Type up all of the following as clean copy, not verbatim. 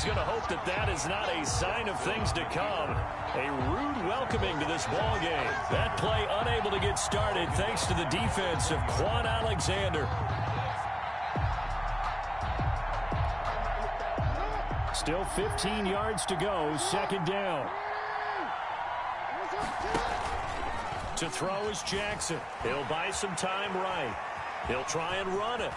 he's going to hope that that is not a sign of things to come. A rude welcoming to this ball game. That play unable to get started thanks to the defense of Quan Alexander. Still 15 yards to go, second down. To throw is Jackson. He'll buy some time right. He'll try and run it.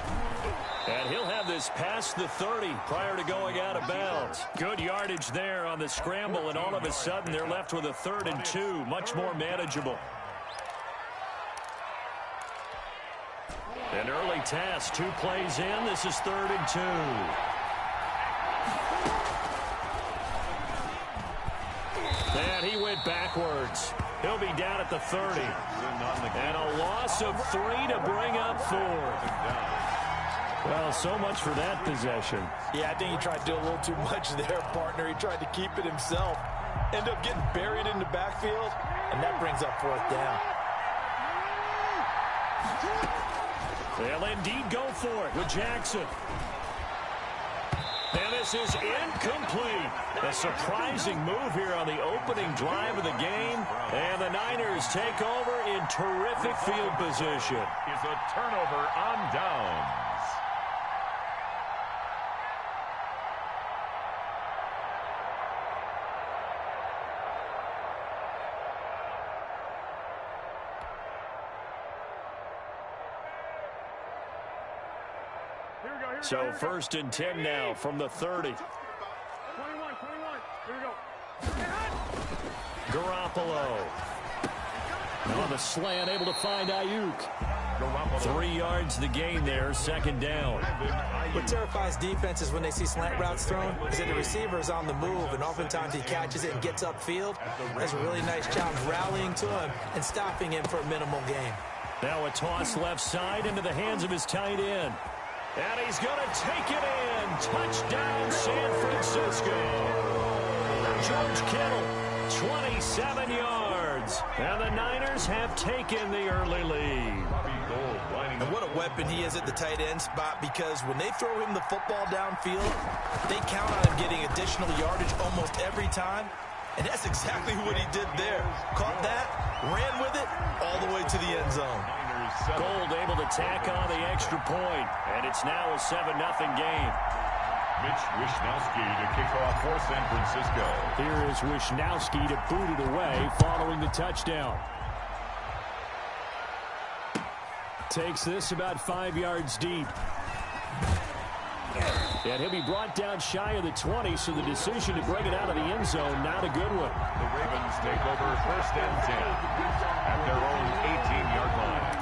And he'll have this past the 30 prior to going out of bounds. Good yardage there on the scramble, and all of a sudden they're left with a 3rd and 2, much more manageable. An early task, 2 plays in. This is 3rd and 2. And he went backwards. He'll be down at the 30. And a loss of 3 to bring up 4th. Well, so much for that possession. Yeah, I think he tried to do a little too much there, partner. He tried to keep it himself. End up getting buried in the backfield, and that brings up 4th down. They'll indeed go for it with Jackson. And this is incomplete. A surprising move here on the opening drive of the game. And the Niners take over in terrific field position. Is a turnover on downs. So 1st and 10 now from the 30. 21. Here we go. Garoppolo. On the slant, able to find Ayuk. 3 yards the gain there, second down. What terrifies defenses when they see slant routes thrown is that the receiver is on the move, and oftentimes he catches it and gets upfield. Does a really nice job rallying to him and stopping him for a minimal gain. Now a toss left side into the hands of his tight end. And he's going to take it in. Touchdown, San Francisco. George Kittle, 27 yards. And the Niners have taken the early lead. And what a weapon he is at the tight end spot, because when they throw him the football downfield, they count on him getting additional yardage almost every time. And that's exactly what he did there. Caught that, ran with it, all the way to the end zone. Gold able to tack on the extra point, and it's now a 7-0 game. Mitch Wishnowsky to kick off for San Francisco. Here is Wishnowsky to boot it away following the touchdown. Takes this about 5 yards deep. And he'll be brought down shy of the 20, so the decision to bring it out of the end zone, not a good one. The Ravens take over 1st and 10 at their own 18-yard line.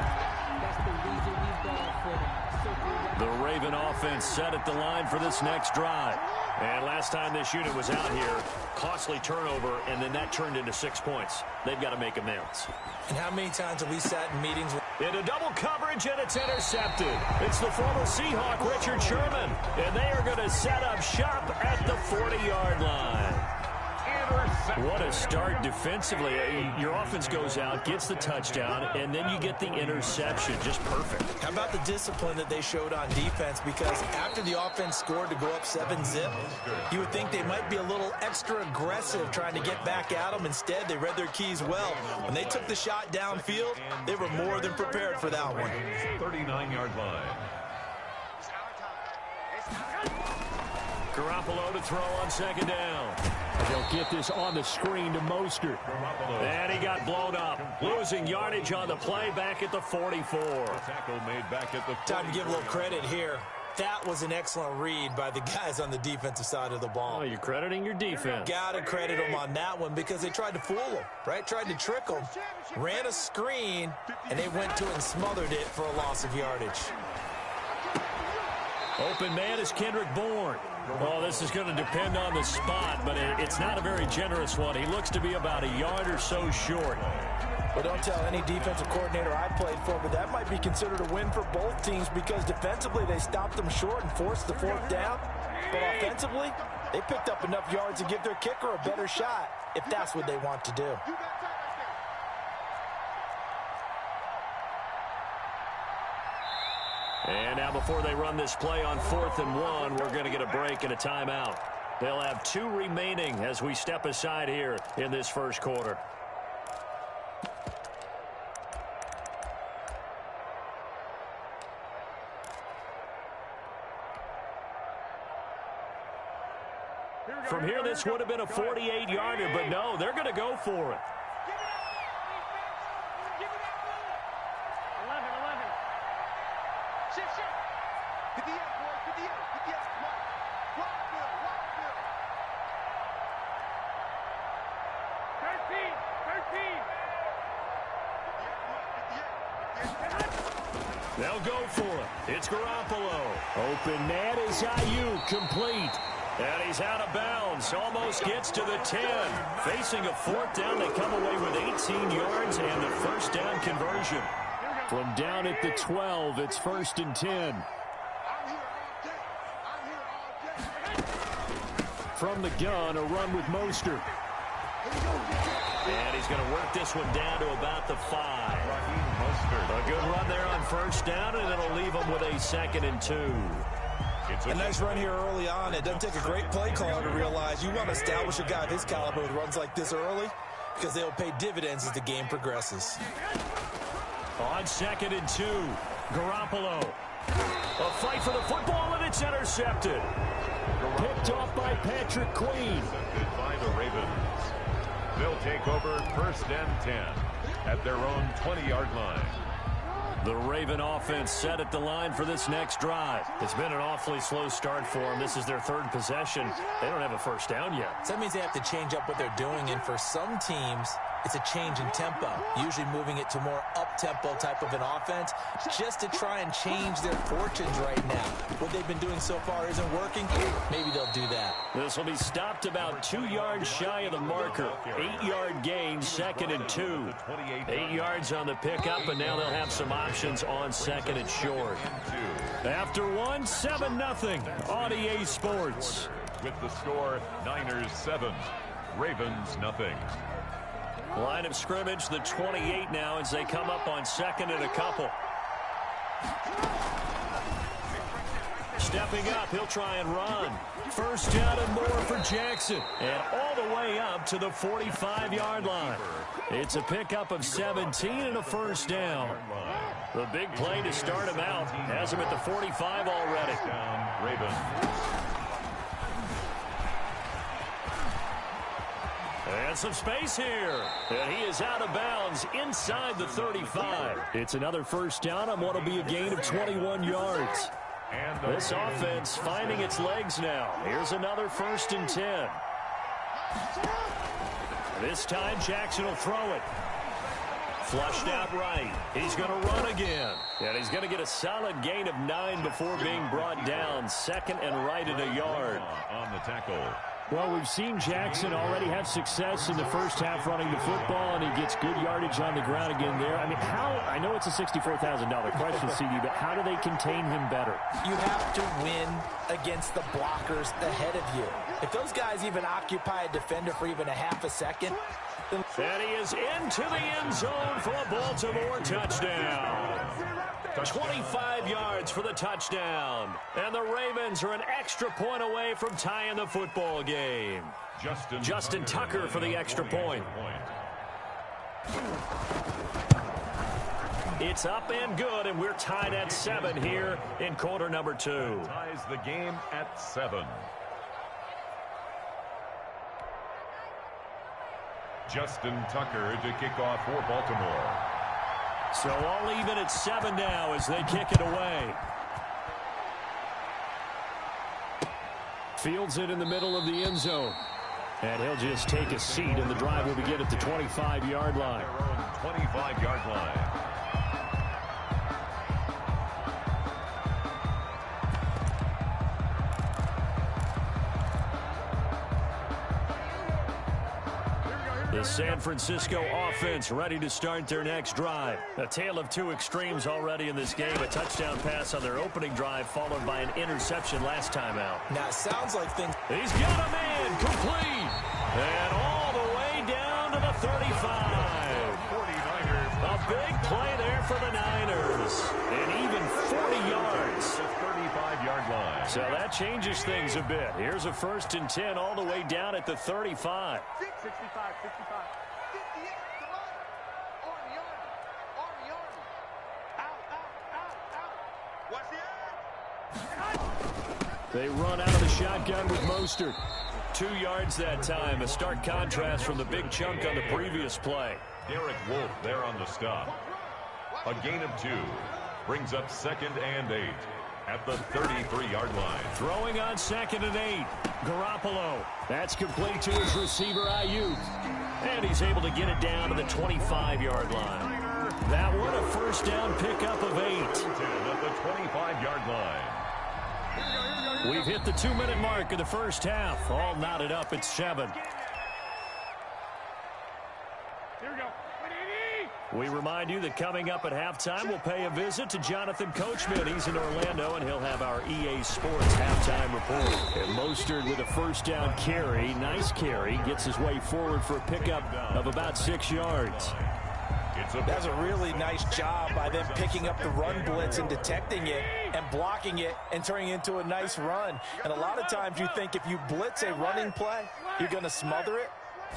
The Raven offense set at the line for this next drive. And last time this unit was out here, costly turnover, and then that turned into 6 points. They've got to make amends. And how many times have we sat in meetings with... Into double coverage, and it's intercepted. It's the former Seahawk, Richard Sherman. And they are going to set up shop at the 40-yard line. What a start defensively. Your offense goes out, gets the touchdown, and then you get the interception. Just perfect. How about the discipline that they showed on defense? Because after the offense scored to go up 7-zip, you would think they might be a little extra aggressive trying to get back at them. Instead, they read their keys well. When they took the shot downfield, they were more than prepared for that one. 39-yard line. Garoppolo to throw on second down. They'll get this on the screen to Mostert. And he got blown up. Losing yardage on the play back at the 44. Tackle made back at the 40. Time to give a little credit here. That was an excellent read by the guys on the defensive side of the ball. Oh, you're crediting your defense. Got to credit them on that one because they tried to fool them, right? Tried to trick them. Ran a screen, and they went to it and smothered it for a loss of yardage. Open man is Kendrick Bourne. Well, this is going to depend on the spot, but it's not a very generous one. He looks to be about a yard or so short. Well, don't tell any defensive coordinator I played for, but that might be considered a win for both teams because defensively they stopped them short and forced the 4th down. But offensively, they picked up enough yards to give their kicker a better shot if that's what they want to do. And now before they run this play on 4th and 1, we're going to get a break and a timeout. They'll have 2 remaining as we step aside here in this first quarter. From here, this would have been a 48-yarder, but no, they're going to go for it. They'll go for it. It's Garoppolo. Open net is Ayuk, complete. And he's out of bounds. Almost gets to the 10. Facing a 4th down, they come away with 18 yards and the first down conversion. From down at the 12, it's 1st and 10. From the gun, a run with Mostert. And he's going to work this one down to about the 5. A good run there on 1st down, and it'll leave him with a 2nd and 2. A nice run here early on. It doesn't take a great play caller to realize you want to establish a guy of his caliber with runs like this early because they'll pay dividends as the game progresses. On 2nd and 2, Garoppolo. A fight for the football, and it's intercepted. Picked off by Patrick Queen. Intercepted by the Ravens. They'll take over 1st and 10 at their own 20-yard line. The Raven offense set at the line for this next drive. It's been an awfully slow start for them. This is their 3rd possession. They don't have a 1st down yet. So that means they have to change up what they're doing, and for some teams, it's a change in tempo, usually moving it to more up-tempo type of an offense just to try and change their fortunes right now. What they've been doing so far isn't working. Maybe they'll do that. This will be stopped about 2 yards shy of the marker. 8-yard gain, 2nd and 2. 8 yards on the pickup, and now they'll have some options on 2nd and short. After one, 7-0 on EA Sports. With the score, Niners 7, Ravens nothing. Line of scrimmage, the 28 now as they come up on 2nd and a couple. Stepping up, he'll try and run. 1st down and more for Jackson. And all the way up to the 45-yard line. It's a pickup of 17 and a 1st down. The big play to start him out has him at the 45 already. Ravens. And some space here. And he is out of bounds inside the 35. It's another 1st down on what will be a gain of 21 yards. This offense finding its legs now. Here's another 1st and 10. This time Jackson will throw it. Flushed out right. He's going to run again. And he's going to get a solid gain of 9 before being brought down. 2nd and right at a yard. On the tackle. Well, we've seen Jackson already have success in the 1st half running the football, and he gets good yardage on the ground again there. I mean, I know it's a $64,000 question, CD, but how do they contain him better? You have to win against the blockers ahead of you. If those guys even occupy a defender for even a half a second. And he is into the end zone for a Baltimore touchdown. 25 yards for the touchdown. And the Ravens are an extra point away from tying the football game. Justin Tucker for the extra point. It's up and good, and we're tied at 7 here in quarter number 2. Ties the game at 7. Justin Tucker to kick off for Baltimore. So all even at 7 now as they kick it away. Fields it in the middle of the end zone. And he'll just take a seat, and the drive will begin at the 25-yard line. 25-yard line. The San Francisco offense ready to start their next drive. A tale of 2 extremes already in this game. A touchdown pass on their opening drive followed by an interception last time out. Now it sounds like things... He's got a man complete. And all the way down to the 35. 49ers. A big play there for the Niners. And even 40 yards. 35-yard line. So that changes things a bit. Here's a 1st and 10 all the way down at the 35. 65, 65. 58, come on. Army. Out. Watch the edge. They run out of the shotgun with Mostert. 2 yards that time. A stark contrast from the big chunk on the previous play. Derek Wolfe there on the stop. A gain of 2. Brings up 2nd and 8 at the 33-yard line. Throwing on 2nd and 8. Garoppolo. That's complete to his receiver, Ayuk. And he's able to get it down to the 25-yard line. That one a 1st down pickup of 8. At the 25-yard line. We've hit the 2-minute mark of the first half. All knotted up at 7. Here we go. We remind you that coming up at halftime, we'll pay a visit to Jonathan Coachman. He's in Orlando, and he'll have our EA Sports halftime report. And Mostert with a 1st down carry. Nice carry. Gets his way forward for a pickup of about 6 yards. That's a really nice job by them picking up the run blitz and detecting it and blocking it and turning it into a nice run. And a lot of times you think if you blitz a running play, you're going to smother it.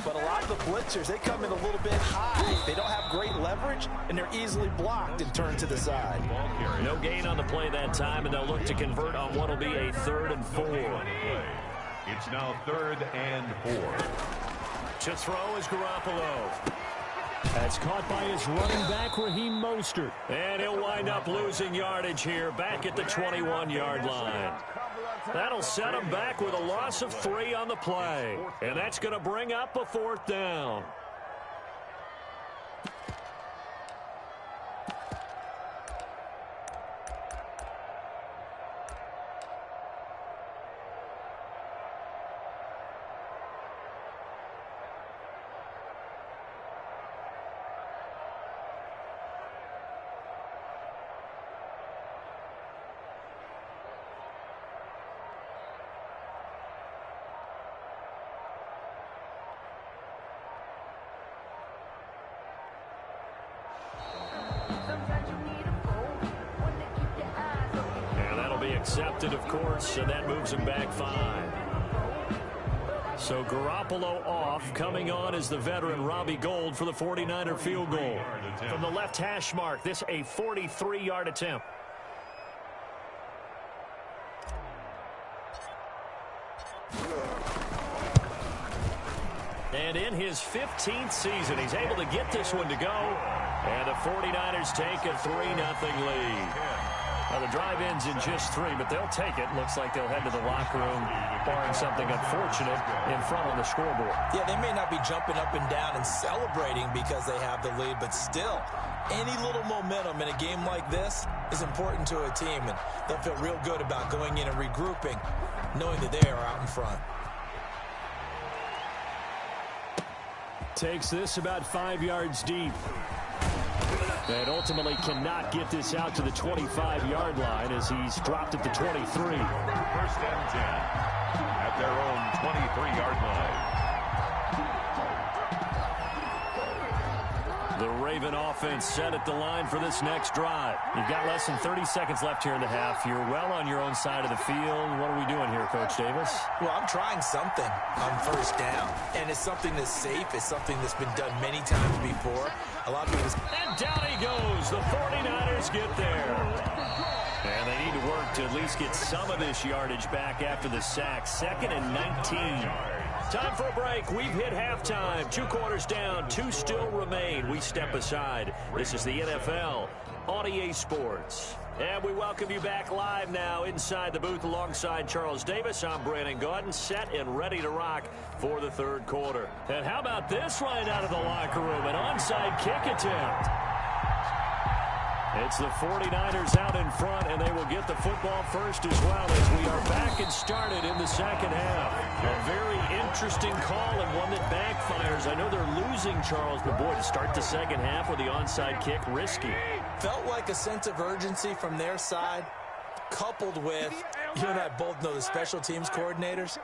But a lot of the blitzers, they come in a little bit high. They don't have great leverage, and they're easily blocked and turned to the side. No gain on the play that time, and they'll look to convert on what will be a 3rd and 4. It's now 3rd and 4. To throw is Garoppolo. That's caught by his running back, Raheem Mostert. And he'll wind up losing yardage here back at the 21-yard line. That'll set him back with a loss of 3 on the play. And that's going to bring up a 4th down. Accepted, of course, and that moves him back 5. So Garoppolo off. Coming on is the veteran Robbie Gould for the 49er field goal. From the left hash mark, this a 43-yard attempt. And in his 15th season, he's able to get this one to go. And the 49ers take a 3-0 lead. Now, the drive ends in just 3, but they'll take it. Looks like they'll head to the locker room, barring something unfortunate, in front on the scoreboard. Yeah, they may not be jumping up and down and celebrating because they have the lead, but still, any little momentum in a game like this is important to a team, and they'll feel real good about going in and regrouping, knowing that they are out in front. Takes this about 5 yards deep. And ultimately cannot get this out to the 25-yard line as he's dropped at the 23. 1st and 10 at their own 23-yard line. The Raven offense set at the line for this next drive. You've got less than 30 seconds left here in the half. You're well on your own side of the field. What are we doing here, Coach Davis? Well, I'm trying something on 1st down, and it's something that's safe. It's something that's been done many times before. A lot of people... And down he goes. The 49ers get there. And they need to work to at least get some of this yardage back after the sack. 2nd and 19. Time for a break. We've hit halftime. 2 quarters down. 2 still remain. We step aside. This is the NFL on EA Sports. And we welcome you back live now inside the booth alongside Charles Davis. I'm Brandon Gaudin, set and ready to rock for the 3rd quarter. And how about this line out of the locker room? An onside kick attempt. It's the 49ers out in front, and they will get the football first as well as we are back and started in the 2nd half. A very interesting call and one that backfires. I know they're losing, Charles, but boy, to start the 2nd half with the onside kick, risky. Felt like a sense of urgency from their side, coupled with, you and I both know the special teams coordinators.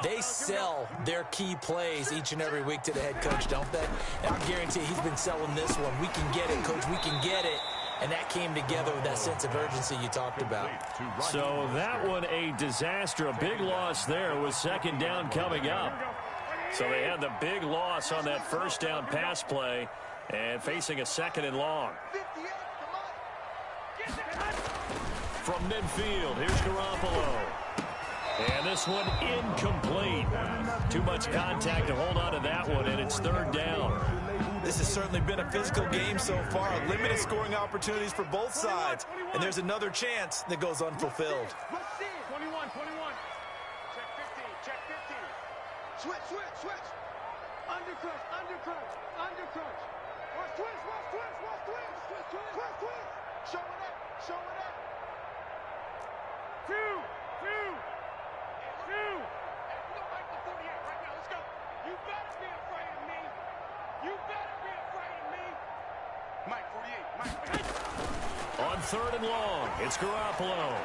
They sell their key plays each and every week to the head coach, don't they? And I guarantee he's been selling this one. We can get it, coach. We can get it. and that came together with that sense of urgency you talked about. So that one a disaster, a big loss there with second down coming up. So they had the big loss on that first down pass play and facing a second and long. From midfield, here's Garoppolo. And this one incomplete. Too much contact to hold on to that one, and it's third down. This has certainly been a physical game so far. Limited scoring opportunities for both sides. And there's another chance that goes unfulfilled. 21. Check 15. Check 15. Switch. Undercrunch. Watch twist. Show it up. Two. Hey, we don't like the 48 right now. Let's go. You better be afraid of me. Mike, 48. On third and long, it's Garoppolo.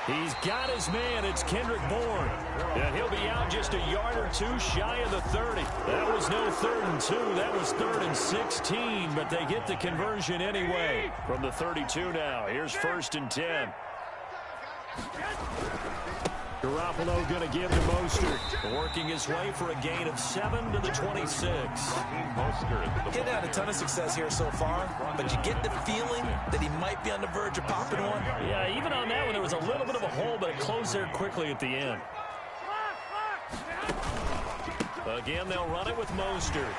He's got his man. It's Kendrick Bourne. And he'll be out just a yard or two shy of the 30. That was no 3rd and 2. That was 3rd and 16, but they get the conversion anyway. From the 32 now, here's 1st and 10. Garoppolo going to give to Mostert, working his way for a gain of 7 to the 26. Getting had a ton of success here so far, but you get the feeling that he might be on the verge of popping one. Yeah, even on that one, there was a little bit of a hole, but it closed there quickly at the end. Again, they'll run it with Mostert.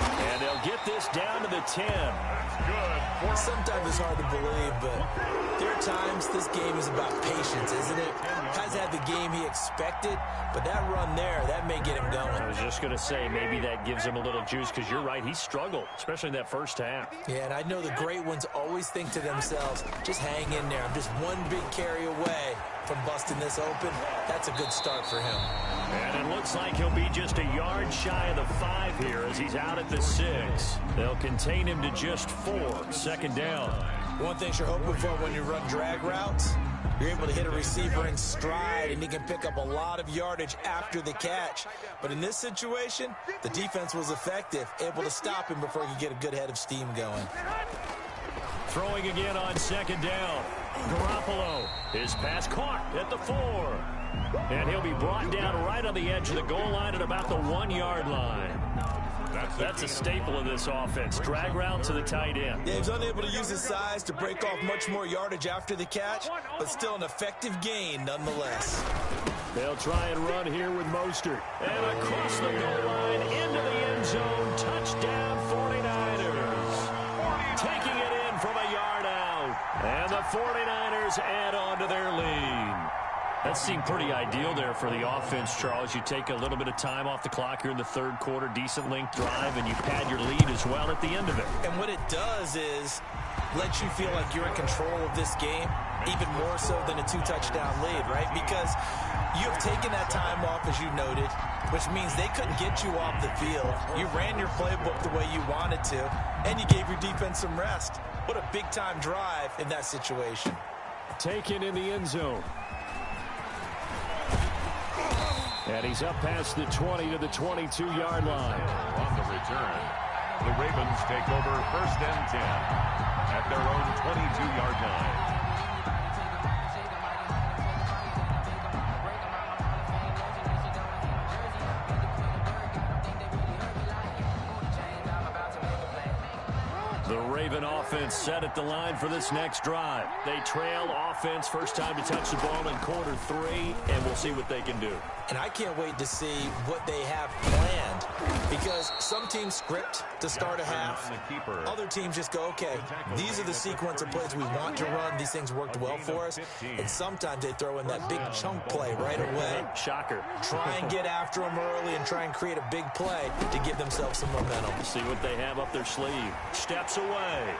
And they'll get this down to the 10. Sometimes it's hard to believe, but there are times this game is about patience, isn't it? Has had the game he expected, but that run there, that may get him going. I was just going to say, maybe that gives him a little juice, because you're right, he struggled, especially in that first half. Yeah, and I know the great ones always think to themselves, just hang in there. I'm just one big carry away from busting this open. That's a good start for him. And it looks like he'll be just a yard shy of the 5 here as he's out at the 6. They'll contain him to just 4. Second down. One thing you're hoping for when you run drag routes, you're able to hit a receiver in stride, and he can pick up a lot of yardage after the catch. But in this situation, the defense was effective, able to stop him before he could get a good head of steam going. Throwing again on second down. Garoppolo, his pass caught at the 4. And he'll be brought down right on the edge of the goal line at about the 1-yard line. That's a staple of this offense. Drag route to the tight end. Yeah, he's unable to use his size to break off much more yardage after the catch, but still an effective gain nonetheless. They'll try and run here with Mostert. And across the goal line into the end zone. Touchdown 49ers. Taking it in from a yard out. And the 49ers add on to their lead. That seemed pretty ideal there for the offense, Charles. You take a little bit of time off the clock here in the third quarter, decent length drive, and you pad your lead as well at the end of it. And what it does is let you feel like you're in control of this game, even more so than a 2-touchdown lead, right? Because you have taken that time off, as you noted, which means they couldn't get you off the field. You ran your playbook the way you wanted to, and you gave your defense some rest. What a big-time drive in that situation. Taken in the end zone. And he's up past the 20 to the 22-yard line. On the return, the Ravens take over 1st and 10 at their own 22-yard line. The Raven offense set at the line for this next drive. They trail offense, first time to touch the ball in quarter 3, and we'll see what they can do. And I can't wait to see what they have planned, because some teams script to start a half. Other teams just go, okay, these are the sequence of plays we want to run. These things worked well for us. And sometimes they throw in that big chunk play right away. Shocker. Try and get after them early and try and create a big play to give themselves some momentum. See what they have up their sleeve. Steps away.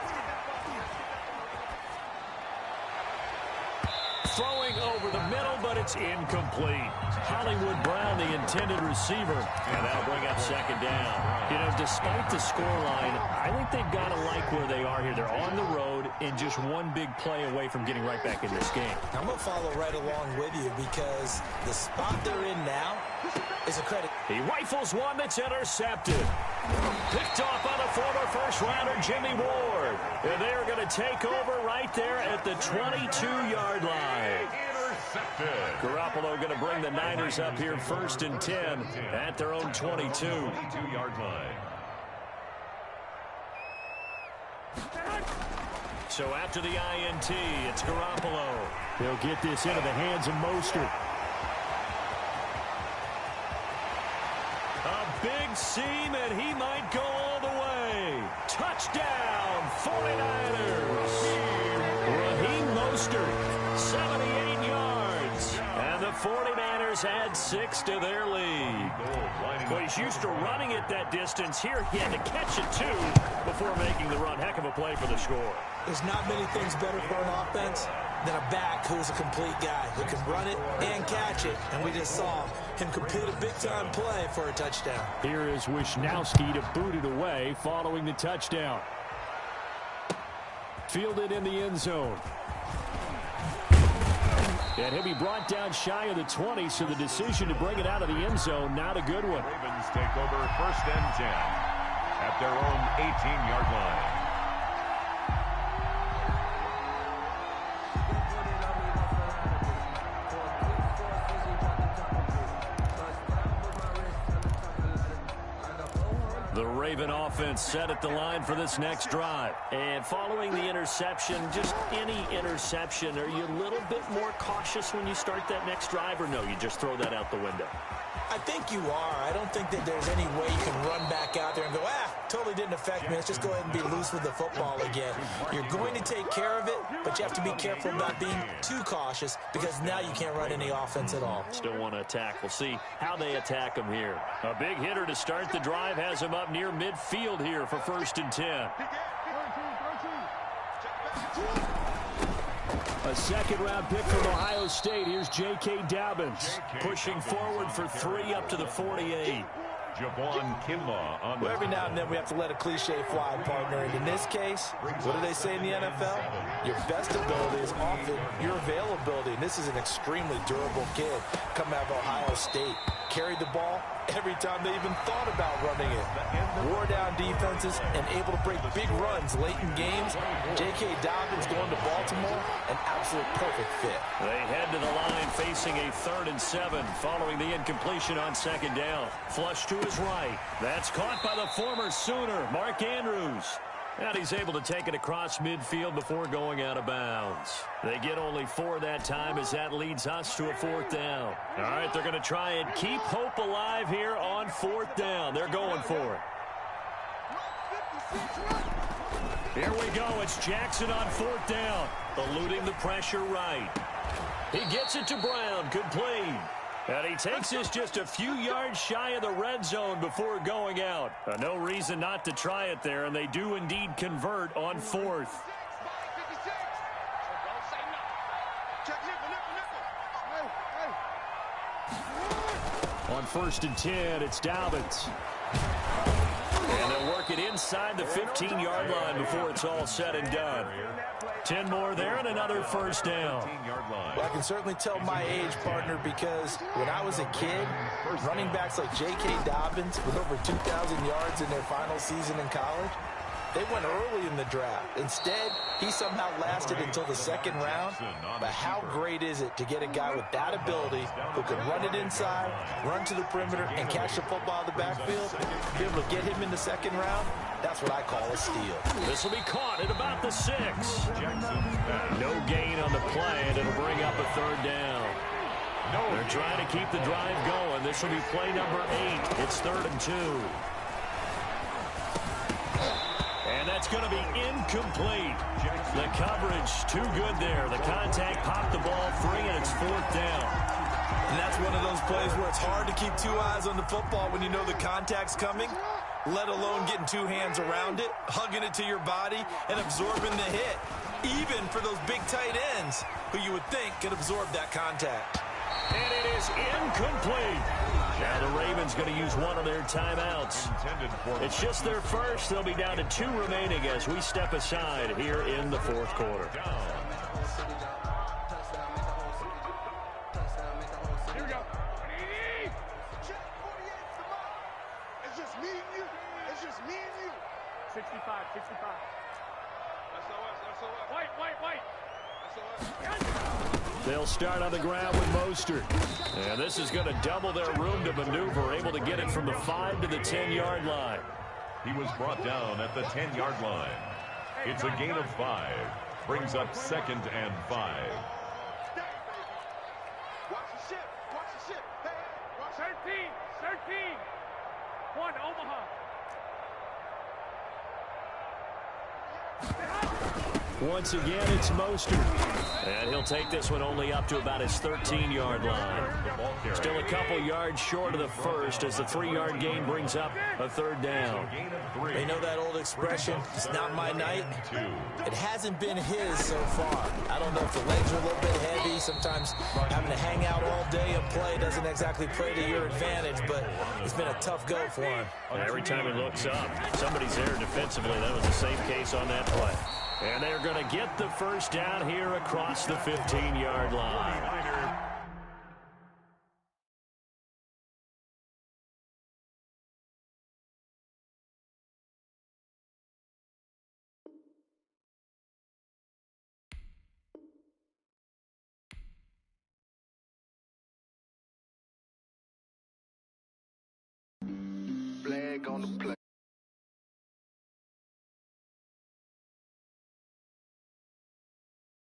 Throwing over the middle, but it's incomplete. Hollywood Brown, the intended receiver, and that'll bring up second down. You know, despite the scoreline, I think they've got to like where they are here. They're on the road and just one big play away from getting right back in this game. I'm going to follow right along with you, because the spot they're in now is a credit. He rifles one that's intercepted. Picked off by the former first-rounder Jimmy Ward. And there take over right there at the 22-yard line. Garoppolo going to bring the Niners up here 1st and 10 at their own 22-yard line. So after the INT, it's Garoppolo. He'll get this into the hands of Mostert. A big seam, and he might go all the way. Touchdown, 49ers. Raheem Mostert, 78 yards. And the 49ers add 6 to their lead. Well, he's used to running it that distance. Here he had to catch it, too, before making the run. Heck of a play for the score. There's not many things better for an offense than a back who's a complete guy who can run it and catch it. And we just saw him complete a big-time play for a touchdown. Here is Wisnowski to boot it away following the touchdown. Fielded in the end zone. And he'll be brought down shy of the 20, so the decision to bring it out of the end zone, not a good one. Ravens take over 1st and 10 at their own 18-yard line. The Raven offense set at the line for this next drive. And following the interception, just any interception, are you a little bit more cautious when you start that next drive, or no, you just throw that out the window? I think you are. I don't think that there's any way you can run back out there and go, totally didn't affect me. Let's just go ahead and be loose with the football again. You're going to take care of it, but you have to be careful about being too cautious because now you can't run any offense at all. Still want to attack. We'll see how they attack him here. A big hitter to start the drive has him up near midfield here for 1st and 10. A second-round pick from Ohio State. Here's J.K. Dobbins pushing forward for 3 up to the 48. Javon Kinlaw on the every now and then we have to let a cliche fly, partner. And in this case, what do they say in the NFL? Your best ability is often your availability. And this is an extremely durable kid coming out of Ohio State. Carried the ball every time they even thought about running it. Wore down defenses and able to break big runs late in games. J.K. Dobbins going to Baltimore, an absolute perfect fit. They head to the line facing a 3rd and 7 following the incompletion on 2nd down. Flush to his right. That's caught by the former Sooner, Mark Andrews. And he's able to take it across midfield before going out of bounds. They get only 4 that time as that leads us to a 4th down. All right, they're going to try and keep hope alive here on 4th down. They're going for it. Here we go. It's Jackson on 4th down. Eluding the pressure right. He gets it to Brown. Complete. And he takes this just a few yards shy of the red zone before going out. No reason not to try it there, and they do indeed convert on 4th. On 1st and 10, it's Dobbins. And they'll work it inside the 15-yard line before it's all said and done. 10 more there and another 1st down. Well, I can certainly tell my age, partner, because when I was a kid, running backs like J.K. Dobbins with over 2,000 yards in their final season in college, they went early in the draft. Instead, he somehow lasted until the 2nd round. But how great is it to get a guy with that ability who can run it inside, run to the perimeter, and catch the football in the backfield? Be able to get him in the 2nd round, that's what I call a steal. This will be caught at about the 6. No gain on the play, and it'll bring up a 3rd down. They're trying to keep the drive going. This will be play number 8. It's 3rd and 2. And that's going to be incomplete. The coverage too good there. The contact popped the ball free, and it's 4th down. And that's one of those plays where it's hard to keep 2 eyes on the football when you know the contact's coming, let alone getting 2 hands around it, hugging it to your body, and absorbing the hit, even for those big tight ends who you would think could absorb that contact. And it is incomplete. Now the Ravens going to use one of their timeouts. It's just their first. They'll be down to 2 remaining as we step aside here in the 4th quarter. Here we go. It's just me and you. It's just me and you. 65, 65. SOS, SOS. They'll start on the ground with Mostert. And this is going to double their room to maneuver, able to get it from the 5 to the 10-yard line. He was brought down at the 10-yard line. It's a gain of 5. Brings up 2nd and 5. Watch the ship. Watch the ship. Hey, watch 13. 1, Omaha. Once again, it's Mostert. And he'll take this one only up to about his 13-yard line. Still a couple yards short of the first as the 3-yard gain brings up a 3rd down. They know that old expression, it's not my night. It hasn't been his so far. I don't know if the legs are a little bit heavy. Sometimes having to hang out all day and play doesn't exactly play to your advantage, but it's been a tough go for him. Every time he looks up, somebody's there defensively. That was the same case on that play. And they're going to get the first down here across the 15-yard line.